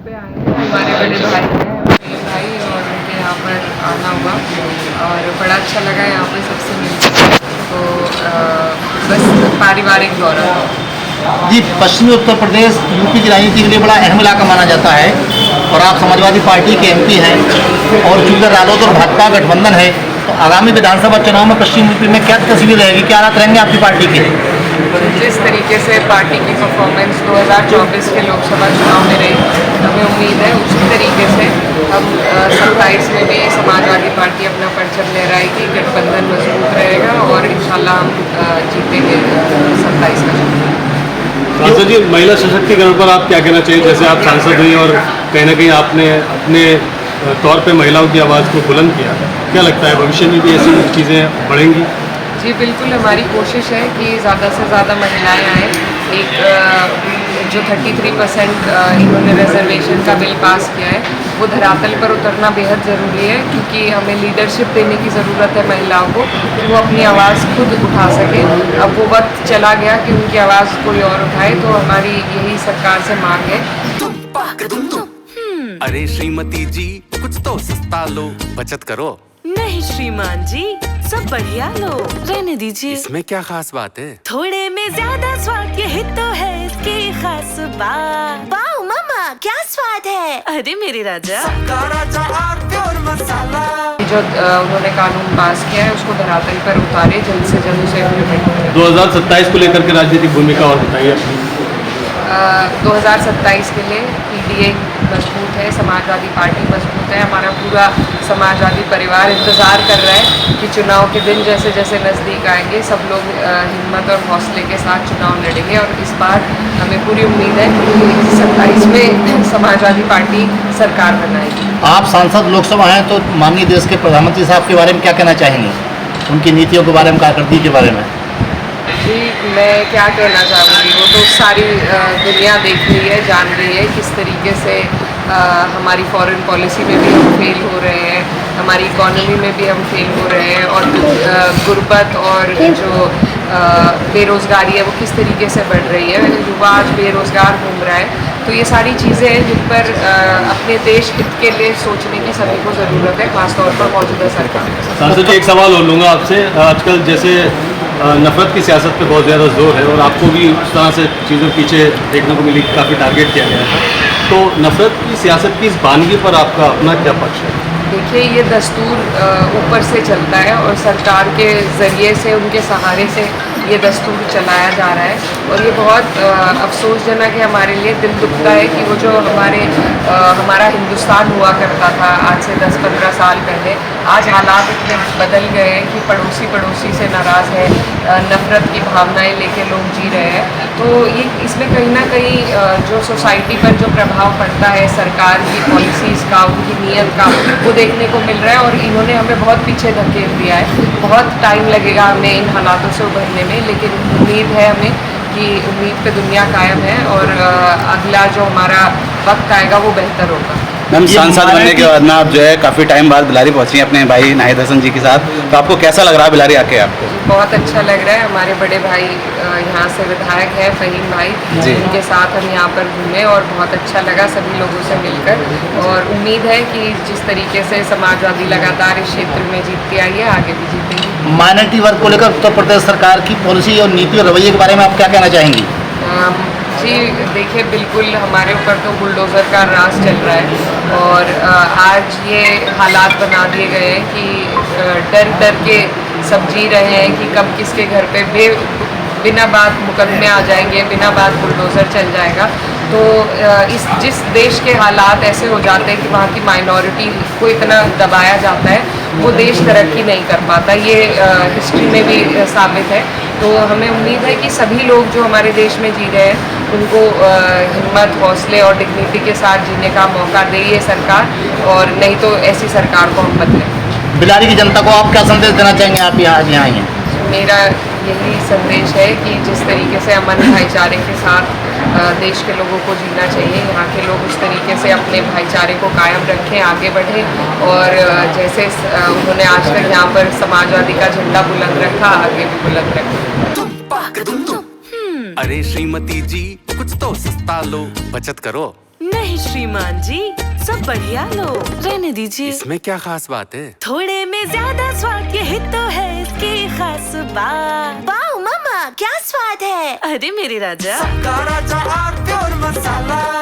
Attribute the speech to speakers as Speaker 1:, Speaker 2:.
Speaker 1: पे आए हैं, हमारे बड़े भाई हैं, मेरे भाई, और उनके यहाँ पर आना हुआ और बड़ा अच्छा लगा यहाँ पे सबसे मिलकर। तो बस पारिवारिक दौरा था।
Speaker 2: जी, पश्चिमी उत्तर प्रदेश यूपी की राजनीति के लिए बड़ा अहम इलाका माना जाता है और आप समाजवादी पार्टी के एमपी हैं और चूंकि रालोद और भाजपा गठबंधन है, तो आगामी विधानसभा चुनाव में पश्चिम यूपी में क्या तस्वीर रहेगी, क्या हालात रहेंगे आपकी पार्टी के?
Speaker 1: जिस तरीके से पार्टी की परफॉर्मेंस 2024 के लोकसभा चुनाव में रही, हमें उम्मीद है उसी तरीके से हम 27 में भी समाजवादी पार्टी अपना परचम लहराएगी, गठबंधन मजबूत रहेगा और इंशाल्लाह हम जीतेंगे 27 का चुनाव।
Speaker 3: सांसद जी, महिला सशक्तिकरण पर आप क्या कहना चाहिए? जैसे आप सांसद हुई और कहीं ना कहीं आपने अपने तौर पे महिलाओं की आवाज़ को बुलंद किया, क्या लगता है भविष्य में भी ऐसी चीज़ें बढ़ेंगी?
Speaker 1: जी बिल्कुल, हमारी कोशिश है कि ज़्यादा से ज़्यादा महिलाएं आएँ। एक जो 33% इन्होंने रिजर्वेशन का बिल पास किया है, वो धरातल पर उतरना बेहद ज़रूरी है, क्योंकि हमें लीडरशिप देने की ज़रूरत है महिलाओं को कि वो अपनी आवाज़ खुद उठा सके। अब वो वक्त चला गया कि उनकी आवाज़ कोई और उठाए, तो हमारी यही सरकार से मांग है।
Speaker 4: अरे श्रीमती जी, कुछ तो सस्ता लो, बचत करो।
Speaker 5: नहीं श्रीमान जी, सब बढ़िया लो, रहने दीजिए।
Speaker 4: इसमें क्या खास बात है?
Speaker 5: थोड़े में ज्यादा स्वाद, यही तो है इसकी खास बात। वाओ मामा, क्या स्वाद है। अरे मेरे राजा,
Speaker 1: जो उन्होंने कानून पास किया है उसको धरातल पर उतारे, जल्द से जल्द उसे इम्प्लीमेंट करें।
Speaker 3: 2027 को लेकर के राजनीतिक भूमिका और बताइए।
Speaker 1: 2027 के लिए पीडीए मजबूत है, समाजवादी पार्टी मजबूत है, हमारा पूरा समाजवादी परिवार इंतज़ार कर रहा है कि चुनाव के दिन जैसे जैसे नज़दीक आएंगे सब लोग हिम्मत और हौसले के साथ चुनाव लड़ेंगे और इस बार हमें पूरी उम्मीद है कि 27 में समाजवादी पार्टी सरकार बनाएगी।
Speaker 2: आप सांसद लोकसभा हैं, तो माननीय देश के प्रधानमंत्री साहब के बारे में क्या कहना चाहेंगे, उनकी नीतियों के बारे में, कारकर्दगी के बारे में?
Speaker 1: जी, मैं क्या कहना चाहूँगी, वो तो सारी दुनिया देख रही है, जान रही है किस तरीके से हमारी फॉरेन पॉलिसी में भी हम फेल हो रहे हैं, हमारी इकोनॉमी में भी हम फेल हो रहे हैं और गुर्बत और जो बेरोज़गारी है वो किस तरीके से बढ़ रही है, युवा आज बेरोज़गार घूम रहा है। तो ये सारी चीज़ें हैं जिन पर अपने देश हित के लिए सोचने की सभी को ज़रूरत है, खासतौर पर मौजूदा सरकार।
Speaker 3: सांसद जी, एक सवाल और लूँगा आपसे। आजकल जैसे नफरत की सियासत पे बहुत ज़्यादा जोर है और आपको भी उस तरह से चीज़ों पीछे देखने को मिली, काफ़ी टारगेट किया गया था, तो नफरत की सियासत की इस बानगी पर आपका अपना क्या पक्ष है?
Speaker 1: देखिए, ये दस्तूर ऊपर से चलता है और सरकार के ज़रिए से, उनके सहारे से ये दस्तूर चलाया जा रहा है और ये बहुत अफसोसजनक है हमारे लिए। दिल दुखता है कि वो जो हमारा हिंदुस्तान हुआ करता था आज से 10-15 साल पहले, आज हालात इतने बदल गए हैं कि पड़ोसी से नाराज़ है, नफ़रत की भावनाएं लेके लोग जी रहे हैं। तो ये इसमें कहीं ना कहीं जो सोसाइटी पर जो प्रभाव पड़ता है सरकार की पॉलिसीज़ का, उनकी नीयत का, वो देखने को मिल रहा है और इन्होंने हमें बहुत पीछे धकेल दिया है। बहुत टाइम लगेगा हमें इन हालातों से उभरने में, लेकिन उम्मीद है हमें कि उम्मीद पे दुनिया कायम है और अगला जो हमारा वक्त आएगा वो बेहतर होगा।
Speaker 6: मैम, सांसद बनने के बाद ना आप जो है काफ़ी टाइम बाद बिलारी पहुंची हैं अपने भाई नाहिद हसन जी के साथ, तो आपको कैसा लग रहा है बिलारी आके आपको?
Speaker 1: बहुत अच्छा लग रहा है। हमारे बड़े भाई यहाँ से विधायक है, फ़हीम भाई, उनके साथ हम यहाँ पर घूमे और बहुत अच्छा लगा सभी लोगों से मिलकर और उम्मीद है कि जिस तरीके से समाजवादी लगातार इस क्षेत्र में जीतती आई है, आगे भी जीतेगी।
Speaker 2: माइनॉरिटी वर्ग को लेकर उत्तर प्रदेश सरकार की पॉलिसी और नीति और रवैये के बारे में आप क्या कहना चाहेंगी?
Speaker 1: जी देखिए, बिल्कुल हमारे ऊपर तो बुलडोज़र का राज चल रहा है और आज ये हालात बना दिए गए हैं कि डर डर के सब जी रहे हैं कि कब किसके घर पे बिना बात मुकदमे आ जाएंगे, बिना बात बुलडोज़र चल जाएगा। तो जिस देश के हालात ऐसे हो जाते हैं कि वहाँ की माइनॉरिटी को इतना दबाया जाता है, वो देश तरक्की नहीं कर पाता। ये हिस्ट्री में भी साबित है। तो हमें उम्मीद है कि सभी लोग जो हमारे देश में जी रहे हैं उनको हिम्मत, हौसले और डिग्निटी के साथ जीने का मौका दे ये सरकार, और नहीं तो ऐसी सरकार को हम बदलें।
Speaker 2: बिलारी की जनता को आप क्या संदेश देना चाहेंगे, आप यहाँ आई हैं?
Speaker 1: मेरा यही संदेश है कि जिस तरीके से अमन भाईचारे के साथ देश के लोगों को जीना चाहिए, यहाँ के लोग उस तरीके से अपने भाईचारे को कायम रखें, आगे बढ़ें और जैसे उन्होंने आज तक यहाँ पर समाजवादी का झंडा बुलंद रखा, आगे भी बुलंद रखें।
Speaker 4: अरे श्रीमती जी, कुछ तो सस्ता लो, बचत करो।
Speaker 5: नहीं श्रीमान जी, सब बढ़िया लो, रहने दीजिए।
Speaker 4: इसमें क्या खास बात है?
Speaker 5: थोड़े में ज्यादा स्वाद, यही तो है इसकी खास बात। वाओ मामा, क्या स्वाद है। अरे मेरे राजा।
Speaker 7: राजा आरती और मसाला।